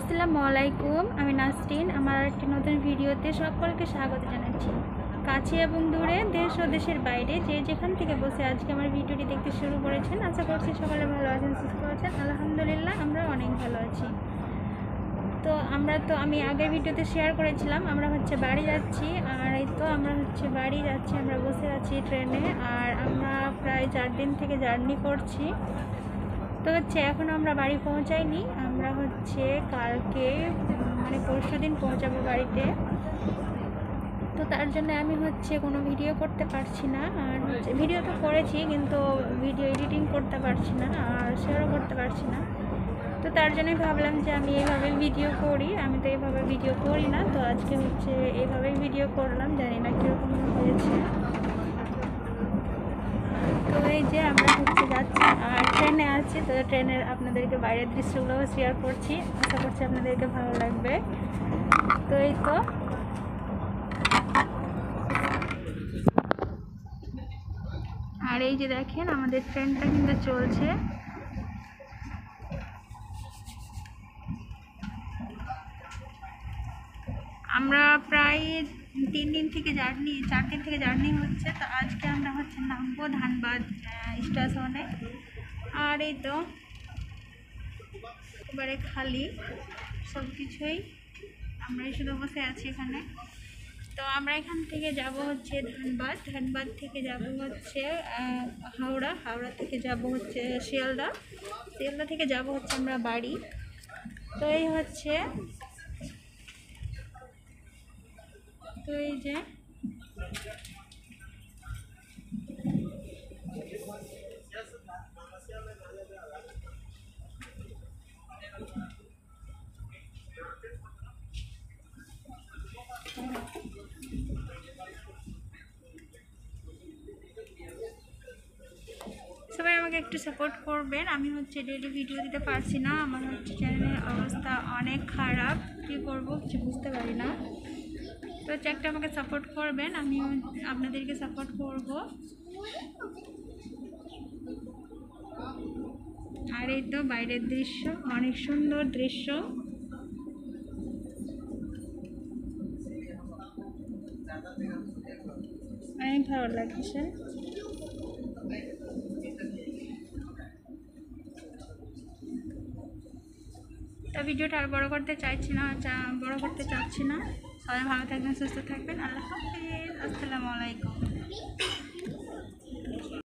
আসসালামু আলাইকুম, আমি নাসরিন। আমার একটি নতুন ভিডিওতে সকলকে স্বাগত জানাচ্ছি। কাছে এবং দূরে, দেশ ও দেশের বাইরে যে যেখান থেকে বসে আজকে আমার ভিডিওটি দেখতে শুরু করেছেন, আশা করছি সকলে ভালো আছেন, সুস্থ আছেন। আলহামদুলিল্লাহ, আমরা অনেক ভালো আছি। আমি আগের ভিডিওতে শেয়ার করেছিলাম আমরা বাড়ি যাচ্ছি। আর এই তো আমরা বাড়ি যাচ্ছি, আমরা বসে আছি ট্রেনে। আর আমরা প্রায় 4 দিন থেকে জার্নি করছি। তো এখনও আমরা বাড়ি পৌঁছাইনি। আমরা কালকে পরশু দিন পৌঁছাবো বাড়িতে। তো তার জন্য আমি কোনো ভিডিও করতে পারছি না। আর ভিডিও তো করেছি, কিন্তু ভিডিও এডিটিং করতে পারছি না আর শেয়ারও করতে পারছি না। তো তার জন্যই ভাবলাম যে আমি এইভাবে ভিডিও করি। আমি তো এইভাবে ভিডিও করি না, তো আজকে এইভাবেই ভিডিও করলাম। জানি না কীরকম হয়েছে। তো এই যে আমরা যাচ্ছি আর ট্রেনে আছি। তো ট্রেনের আপনাদেরকে বাইরের দৃশ্যগুলোও শেয়ার করছি, আশা করছি আপনাদেরকে ভালো লাগবে। তো এই তো আর এই যে দেখেন আমাদের ট্রেনটা কিন্তু চলছে। আমরা প্রায় 4 দিন থেকে জার্নি হচ্ছে। তো আজকে আমরা নামবো ধানবাদ স্টেশনে। আর এই তো এবারে খালি সব কিছুই, আমরাই শুধু বসে আছি এখানে। তো আমরা এখান থেকে যাব ধানবাদ থেকে যাব হাওড়া থেকে যাব শিয়ালদা থেকে যাব আমরা বাড়ি। তো এই তো এই যে সবাই আমাকে একটু সাপোর্ট করবেন। আমি ডেইলি ভিডিও দিতে পারছি না, আমার চ্যানেলের অবস্থা অনেক খারাপ। কী করবো কিছু বুঝতে পারি না। তো একটা আমাকে সাপোর্ট করবেন, আমিও আপনাদেরকে সাপোর্ট করব। আর এই তো বাইরের দৃশ্য, অনেক সুন্দর দৃশ্য, অনেক ভালো লাগছে। তো ভিডিওটা আর বড় করতে চাচ্ছি না। সবাই ভালো থাকবেন, সুস্থ থাকবেন। আল্লাহ হাফেজ, আসসালামু আলাইকুম।